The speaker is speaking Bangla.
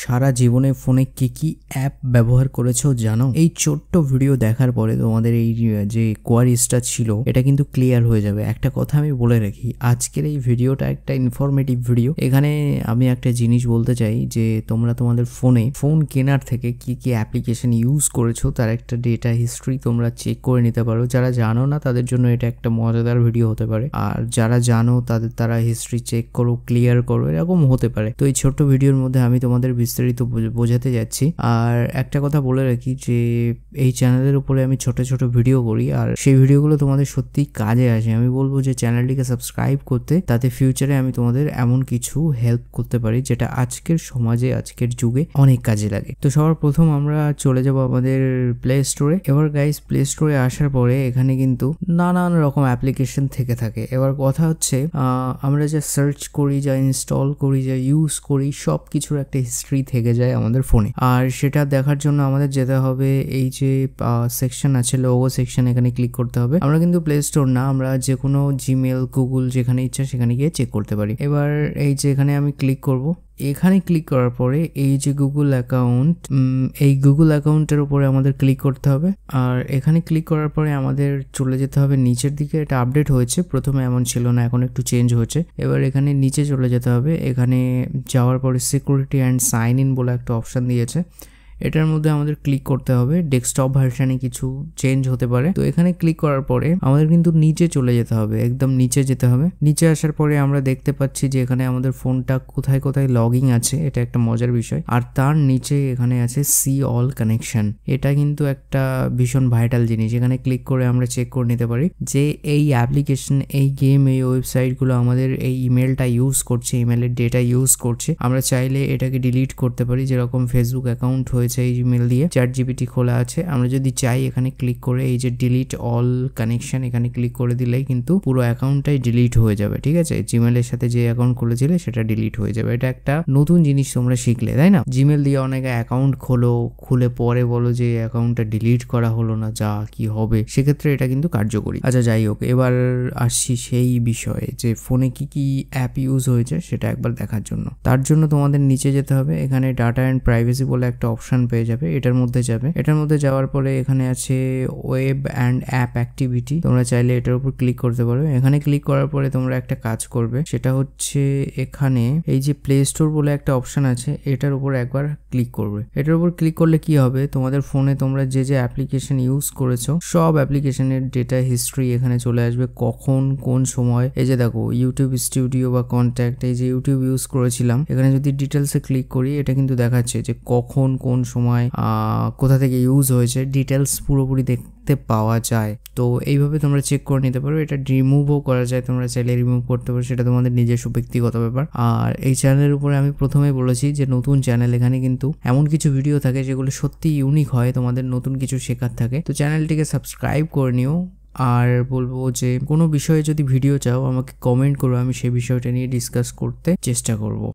সারা জীবনে ফোনে কি অ্যাপ ব্যবহার করেছো জানো? এই ছোট্ট ভিডিও দেখার পরে তোমাদের এই যে কোয়ারিজটা ছিল এটা কিন্তু ক্লিয়ার হয়ে যাবে। একটা কথা আমি বলে রাখি, আজকের এই ভিডিওটা একটা ইনফরমেটিভ ভিডিও। এখানে আমি একটা জিনিস বলতে চাই যে তোমরা তোমাদের ফোন কেনার থেকে কি অ্যাপ্লিকেশন ইউজ করেছো তার একটা ডেটা হিস্ট্রি তোমরা চেক করে নিতে পারো। যারা জানো না তাদের জন্য এটা একটা মজাদার ভিডিও হতে পারে, আর যারা জানো তারা হিস্ট্রি চেক করো, ক্লিয়ার করো, এরকম হতে পারে। তো এই ছোট্ট ভিডিওর মধ্যে আমি তোমাদের বিস্তারিত বোঝাতে যাচ্ছি। আর একটা কথা বলে রাখি যে এই চ্যানেলের উপরে আমি ছোট ছোট ভিডিও করি, আর সেই ভিডিওগুলো তোমাদের সত্যি কাজে আসে। আমি বলবো যে চ্যানেলটিকে সাবস্ক্রাইব করতে, তাতে ফিউচারে আমি তোমাদের এমন কিছু হেল্প করতে পারি যেটা আজকের সমাজে, আজকের যুগে অনেক কাজে লাগে। তো সবার প্রথম আমরা চলে যাব আমাদের প্লে স্টোরে। এবার গাইস, প্লে স্টোরে আসার পরে এখানে কিন্তু নানান রকম অ্যাপ্লিকেশন থেকে থাকে। এবার কথা হচ্ছে আমরা যা সার্চ করি, যা ইনস্টল করি, যা ইউজ করি, সব কিছুর একটা হিস্ট্রি থেকে যায় আমাদের ফোনে। আর সেটা দেখার জন্য আমাদের যেতে হবে এই যে সেকশন আছে, লোগো সেকশন, এখানে ক্লিক করতে হবে। আমরা কিন্তু প্লে স্টোর না, আমরা যে কোনো জিমেল, গুগল, যেখানে ইচ্ছা সেখানে গিয়ে চেক করতে পারি। এবার এই যে এখানে আমি ক্লিক করব। এখানে ক্লিক করার পরে এই যে গুগল অ্যাকাউন্ট, এই গুগল অ্যাকাউন্টের উপরে আমাদের ক্লিক করতে হবে। আর এখানে ক্লিক করার পরে আমাদের চলে যেতে হবে নিচের দিকে। এটা আপডেট হয়েছে, প্রথমে এমন ছিল না, এখন একটু চেঞ্জ হয়েছে। এবার এখানে নিচে চলে যেতে হবে। এখানে যাওয়ার পরে সিকিউরিটি অ্যান্ড সাইন ইন বলে একটা অপশান দিয়েছে, এটার মধ্যে আমাদের ক্লিক করতে হবে। ডেস্কটপ ভার্সানে কিছু চেঞ্জ হতে পারে। তো এখানে ক্লিক করার পরে আমাদের কিন্তু নিচে চলে যেতে হবে, একদম নিচে যেতে হবে। নিচে আসার পরে আমরা দেখতে পাচ্ছি যে এখানে আমাদের ফোনটা কোথায় কোথায় লগইন আছে, এটা একটা মজার বিষয়। আর তার নিচে এখানে আছে সি অল কানেকশন। এটা কিন্তু একটা ভীষণ ভাইটাল জিনিস। এখানে ক্লিক করে আমরা চেক করে নিতে পারি যে এই অ্যাপ্লিকেশন, এই গেম, এই ওয়েবসাইটগুলো আমাদের এই ইমেলটা ইউজ করছে, ইমেলের ডেটা ইউজ করছে। আমরা চাইলে এটাকে ডিলিট করতে পারি, যেরকম ফেসবুক অ্যাকাউন্ট হয়েছে এই জিমেল দিয়ে, ChatGPT খোলা আছে। আমরা যদি চাই এখানে ক্লিক করে এই যে ডিলিট অল কানেকশন, এখানে ক্লিক করে দিলেই কিন্তু পুরো অ্যাকাউন্টটাই ডিলিট হয়ে যাবে। ঠিক আছে, জিমেলের সাথে যে অ্যাকাউন্ট খুলেছিলে সেটা ডিলিট হয়ে যাবে। এটা একটা নতুন জিনিস তোমরা শিখলে, তাই না? জিমেল দিয়ে অনেকে অ্যাকাউন্ট খুলে পরে বলো যে অ্যাকাউন্টটা ডিলিট করা হলো না, যা কি হবে, সেক্ষেত্রে এটা কিন্তু কার্যকরী। আচ্ছা, যাই হোক, এবার আসছি সেই বিষয়ে যে ফোনে কি অ্যাপ ইউজ হয়েছে সেটা একবার দেখার জন্য। তার জন্য তোমাদের নিচে যেতে হবে। এখানে ডাটা অ্যান্ড প্রাইভেসি বলে একটা অপশন পেয়ে যাবে, এটার মধ্যে যাবে। এটার মধ্যে যাওয়ার পরে এখানে আছে ওয়েব অ্যান্ড অ্যাপ অ্যাক্টিভিটি, তোমরা চাইলে এটার উপর ক্লিক করতে পারো। এখানে ক্লিক করার পরে তোমরা একটা কাজ করবে, সেটা হচ্ছে এখানে এই যে প্লে স্টোর বলে একটা অপশন আছে, এটার উপর একবার ক্লিক করবে। এটার উপর ক্লিক করলে কি হবে, তোমাদের ফোনে তোমরা যে অ্যাপ্লিকেশন ইউজ করেছো সব অ্যাপ্লিকেশনের ডেটা হিস্ট্রি এখানে চলে আসবে, কখন কোন সময়। এই যে দেখো ইউটিউব স্টুডিও বা কন্ট্যাক্ট, এই যে ইউটিউব ইউজ করেছিলাম, এখানে যদি ডিটেলসে ক্লিক করি এটা কিন্তু দেখাচ্ছে যে কখন কোন সময় কোথা থেকে ইউজ হয়েছে, ডিটেলস পুরোপুরি দেখতে পাওয়া যায়। তো এইভাবে তোমরা চেক করে নিতে পারো। এটা রিমুভও করা যায়, তোমরা চাইলে রিমুভ করতে পারো, সেটা তোমাদের নিজস্ব ব্যক্তিগত ব্যাপার। আর এই চ্যানেলের উপরে আমি প্রথমেই বলেছি যে নতুন চ্যানেল, এখানে কিন্তু এমন কিছু ভিডিও থাকে যেগুলো সত্যি ইউনিক হয়, তোমাদের নতুন কিছু শেখার থাকে। তো চ্যানেলটিকে সাবস্ক্রাইব করে নিও। আর বলবো যে কোনো বিষয়ে যদি ভিডিও চাও আমাকে কমেন্ট করো, আমি সেই বিষয়টা নিয়ে ডিসকাস করতে চেষ্টা করব।